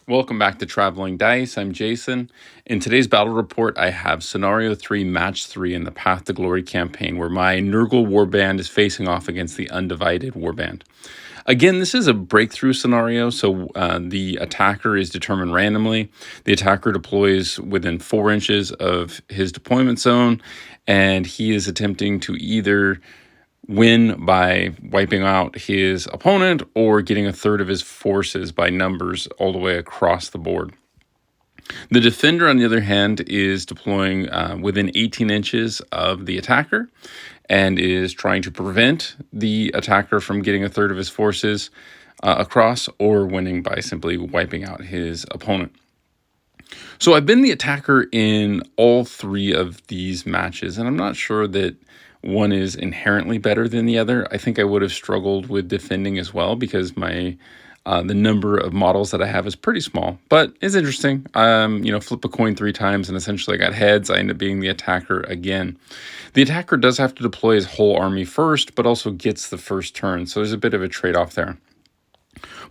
Welcome back to Traveling Dice. I'm Jason. In today's battle report, I have Scenario 3, Match 3 in the Path to Glory campaign, where my Nurgle warband is facing off against the Undivided warband. Again, this is a breakthrough scenario, so the attacker is determined randomly. The attacker deploys within 4 inches of his deployment zone, and he is attempting to either win by wiping out his opponent or getting a third of his forces by numbers all the way across the board. The defender, on the other hand, is deploying within 18 inches of the attacker and is trying to prevent the attacker from getting a third of his forces across or winning by simply wiping out his opponent. So I've been the attacker in all 3 of these matches, and I'm not sure that one is inherently better than the other. I think I would have struggled with defending as well because my the number of models that I have is pretty small, but it's interesting. Flip a coin 3 times and essentially I got heads. I end up being the attacker again. The attacker does have to deploy his whole army first, but also gets the first turn. So there's a bit of a trade-off there.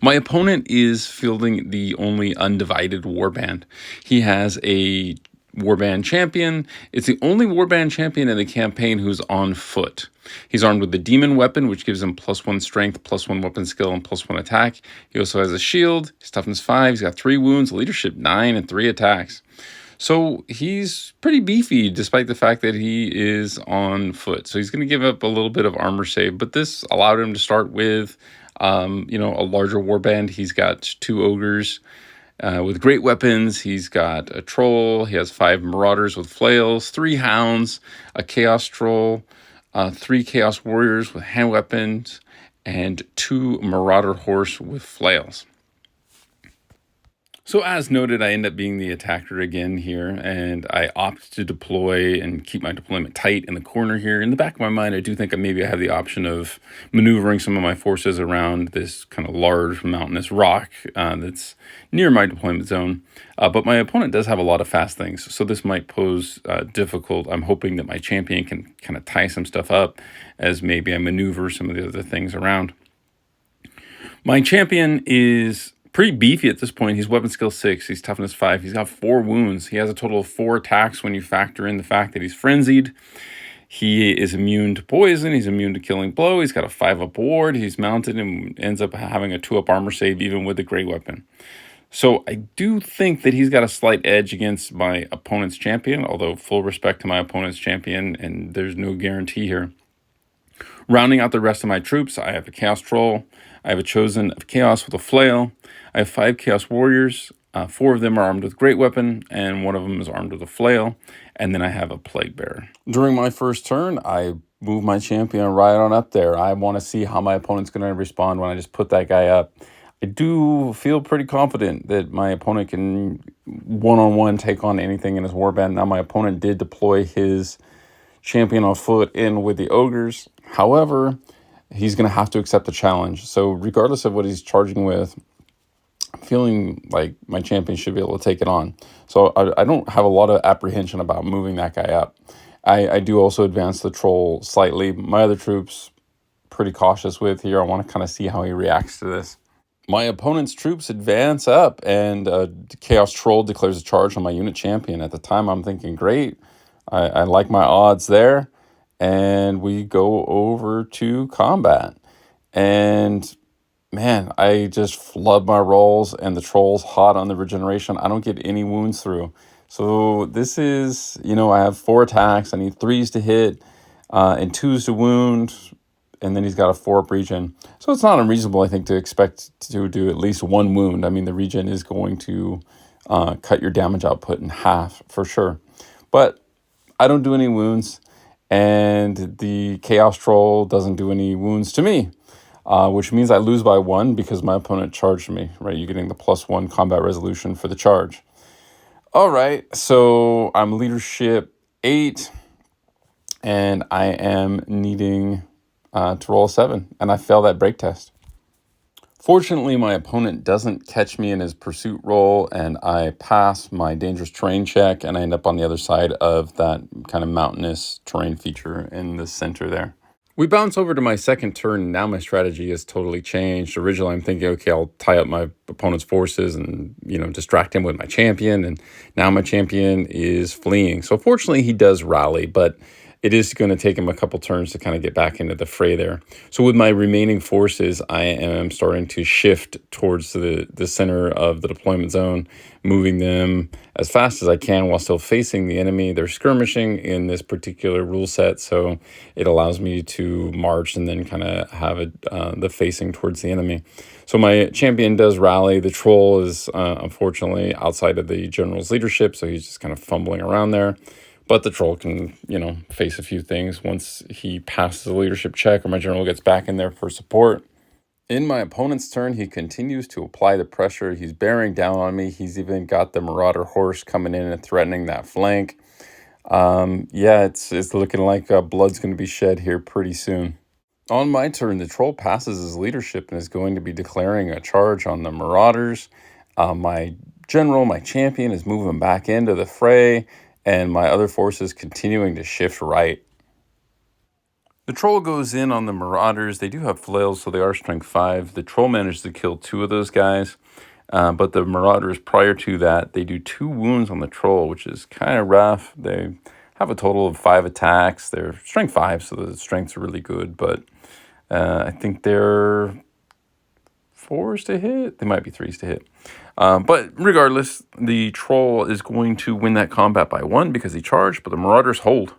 My opponent is fielding the only undivided warband. He has a warband champion. It's the only warband champion in the campaign who's on foot. He's armed with the demon weapon, which gives him +1 strength, +1 weapon skill, and +1 attack. He also has a shield. His toughness 5. He's got 3 wounds, leadership 9, and 3 attacks. So he's pretty beefy despite the fact that he is on foot. So he's going to give up a little bit of armor save, but this allowed him to start with a larger warband. He's got 2 ogres with great weapons. He's got a troll. He has 5 marauders with flails, 3 hounds, a chaos troll, 3 chaos warriors with hand weapons, and 2 marauder horse with flails. So as noted, I end up being the attacker again here, and I opt to deploy and keep my deployment tight in the corner here. In the back of my mind, I do think maybe I have the option of maneuvering some of my forces around this kind of large mountainous rock that's near my deployment zone. But my opponent does have a lot of fast things, so this might pose difficult. I'm hoping that my champion can kind of tie some stuff up as maybe I maneuver some of the other things around. My champion is pretty beefy at this point. He's weapon skill 6. He's toughness 5. He's got 4 wounds. He has a total of 4 attacks when you factor in the fact that he's frenzied. He is immune to poison. He's immune to killing blow. He's got a 5-up ward. He's mounted and ends up having a 2-up armor save even with the great weapon. So I do think that he's got a slight edge against my opponent's champion, although full respect to my opponent's champion, and there's no guarantee here. Rounding out the rest of my troops, I have a Chaos Troll. I have a Chosen of Chaos with a flail. I have 5 Chaos Warriors. 4 of them are armed with Great Weapon, and 1 of them is armed with a flail. And then I have a Plague Bearer. During my first turn, I move my champion right on up there. I want to see how my opponent's going to respond when I just put that guy up. I do feel pretty confident that my opponent can one-on-one take on anything in his warband. Now, my opponent did deploy his champion on foot in with the ogres. However, he's going to have to accept the challenge. So regardless of what he's charging with, I'm feeling like my champion should be able to take it on. So I don't have a lot of apprehension about moving that guy up. I do also advance the troll slightly. My other troops, pretty cautious with here. I want to kind of see how he reacts to this. My opponent's troops advance up, and Chaos Troll declares a charge on my unit champion. At the time, I'm thinking, great. I like my odds there. And we go over to combat. And man, I just flood my rolls, and the troll's hot on the regeneration. I don't get any wounds through. So this is, I have 4 attacks. I need 3s to hit and 2s to wound. And then he's got a 4-up regen. So it's not unreasonable, I think, to expect to do at least 1 wound. I mean, the regen is going to cut your damage output in half for sure. But I don't do any wounds, and the Chaos Troll doesn't do any wounds to me, which means I lose by 1 because my opponent charged me, right? You're getting the +1 combat resolution for the charge. All right, so I'm leadership 8, and I am needing to roll a 7, and I fail that break test. Fortunately, my opponent doesn't catch me in his pursuit roll, and I pass my dangerous terrain check, and I end up on the other side of that kind of mountainous terrain feature in the center there. We bounce over to my second turn. Now my strategy has totally changed. Originally, I'm thinking, okay, I'll tie up my opponent's forces and, distract him with my champion. And now my champion is fleeing. So fortunately, he does rally, but it is going to take him a couple turns to kind of get back into the fray there. So with my remaining forces, I am starting to shift towards the center of the deployment zone, moving them as fast as I can while still facing the enemy. They're skirmishing in this particular rule set, so it allows me to march and then kind of have the facing towards the enemy. So my champion does rally. The troll is unfortunately outside of the general's leadership, so he's just kind of fumbling around there. But the troll can, face a few things once he passes the leadership check or my general gets back in there for support. In my opponent's turn, he continues to apply the pressure. He's bearing down on me. He's even got the Marauder horse coming in and threatening that flank. Yeah, it's looking like blood's going to be shed here pretty soon. On my turn, the troll passes his leadership and is going to be declaring a charge on the Marauders. My general, my champion, is moving back into the fray, and my other forces continuing to shift right. The troll goes in on the Marauders. They do have flails, so they are strength 5. The troll managed to kill 2 of those guys. But the Marauders, prior to that, they do 2 wounds on the troll, which is kind of rough. They have a total of 5 attacks. They're strength 5, so the strengths are really good. But I think they're 4s to hit. They might be 3s to hit. But regardless, the troll is going to win that combat by 1 because he charged, but the Marauders hold.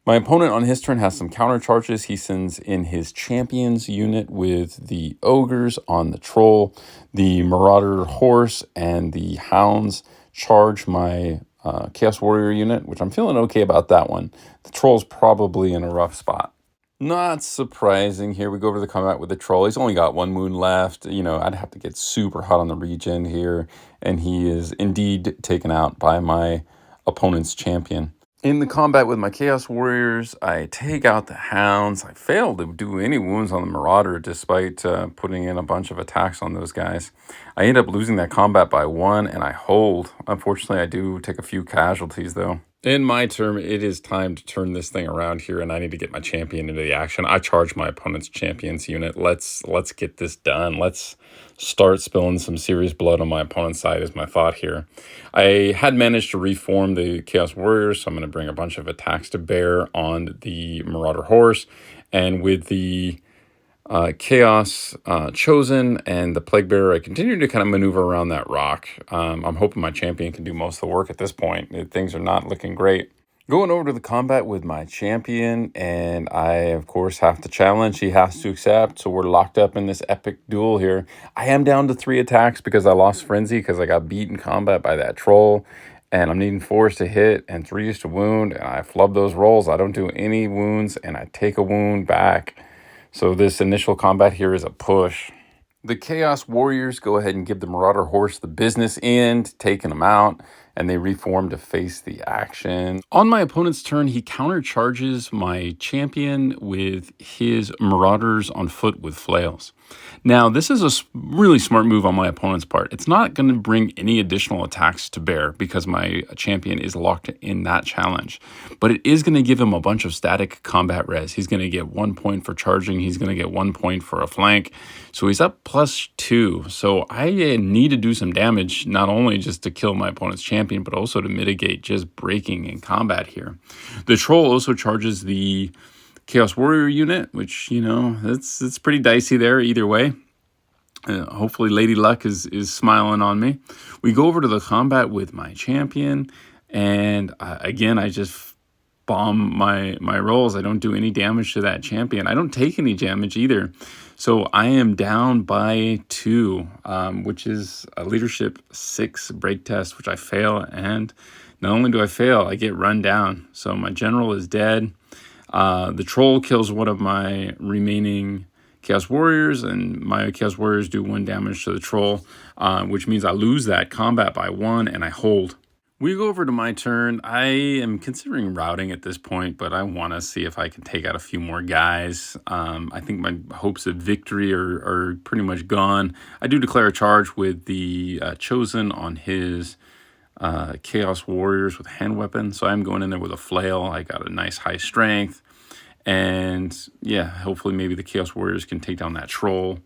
My opponent on his turn has some counter charges. He sends in his champions unit with the ogres on the troll. The Marauder horse and the hounds charge my Chaos Warrior unit, which I'm feeling okay about that one. The troll's probably in a rough spot. Not surprising. Here we go over the combat with the troll. He's only got 1 wound left. I'd have to get super hot on the regen here, and he is indeed taken out by my opponent's champion. In the combat with my Chaos Warriors, I take out the Hounds. I fail to do any wounds on the Marauder despite putting in a bunch of attacks on those guys. I end up losing that combat by 1, and I hold. Unfortunately, I do take a few casualties, though. In my turn, it is time to turn this thing around here, and I need to get my champion into the action. I charge my opponent's champion's unit. Let's get this done. Let's start spilling some serious blood on my opponent's side is my thought here. I had managed to reform the Chaos Warriors, so I'm going to bring a bunch of attacks to bear on the Marauder horse. And with the Chaos Chosen and the Plague Bearer, I continue to kind of maneuver around that rock. I'm hoping my champion can do most of the work at this point. Things are not looking great. Going over to the combat with my champion, and I, of course, have to challenge. He has to accept, so we're locked up in this epic duel here. I am down to 3 attacks because I lost Frenzy because I got beat in combat by that troll, and I'm needing 4s to hit and 3s to wound, and I flub those rolls. I don't do any wounds, and I take a wound back. So this initial combat here is a push. The Chaos Warriors go ahead and give the Marauder horse the business end, taking him out, and they reform to face the action. On my opponent's turn, he countercharges my champion with his Marauders on foot with flails. Now, this is a really smart move on my opponent's part. It's not going to bring any additional attacks to bear because my champion is locked in that challenge. But it is going to give him a bunch of static combat res. He's going to get 1 point for charging. He's going to get 1 point for a flank. So he's up +2. So I need to do some damage, not only just to kill my opponent's champion, but also to mitigate just breaking in combat here. The troll also charges the Chaos Warrior unit, which, it's pretty dicey there either way. Hopefully Lady Luck is smiling on me. We go over to the combat with my champion, and again, I just bomb my rolls. I don't do any damage to that champion. I don't take any damage either. So I am down by 2, which is a leadership 6 break test, which I fail. And not only do I fail, I get run down. So my general is dead. The troll kills one of my remaining Chaos Warriors, and my Chaos Warriors do 1 damage to the troll, which means I lose that combat by 1, and I hold. We go over to my turn. I am considering routing at this point, but I want to see if I can take out a few more guys. I think my hopes of victory are pretty much gone. I do declare a charge with the Chosen on his Chaos Warriors with hand weapons. So I'm going in there with a flail. I got a nice high strength. And yeah, hopefully maybe the Chaos Warriors can take down that troll.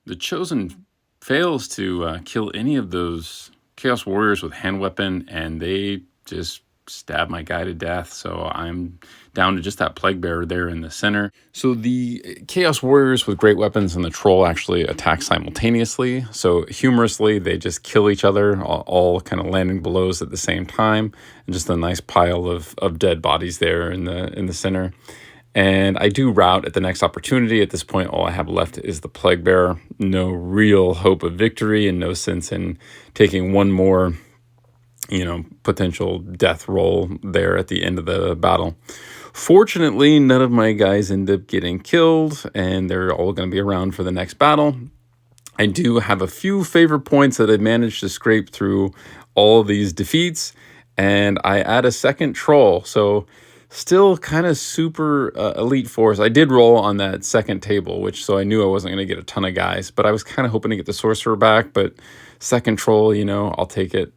The Chosen fails to kill any of those Chaos Warriors with hand weapon, and they just stab my guy to death. So I'm down to just that Plague Bearer there in the center. So the Chaos Warriors with great weapons and the troll actually attack simultaneously. So humorously, they just kill each other, all kind of landing blows at the same time, and just a nice pile of dead bodies there in the center. And I do rout at the next opportunity. At this point, all I have left is the Plague Bearer. No real hope of victory and no sense in taking one more, potential death roll there at the end of the battle. Fortunately, none of my guys end up getting killed, and they're all going to be around for the next battle. I do have a few favor points that I managed to scrape through all of these defeats, and I add a second troll. So still kind of super elite force. I did roll on that second table, so I knew I wasn't going to get a ton of guys, but I was kind of hoping to get the sorcerer back. But second troll, I'll take it.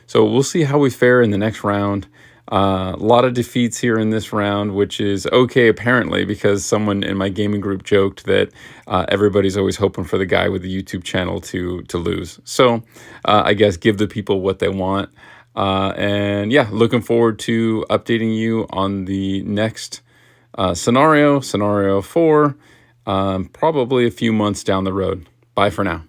So we'll see how we fare in the next round. A lot of defeats here in this round, which is okay apparently, because someone in my gaming group joked that everybody's always hoping for the guy with the YouTube channel to lose. So I guess give the people what they want. And yeah, looking forward to updating you on the next scenario 4, probably a few months down the road. Bye for now.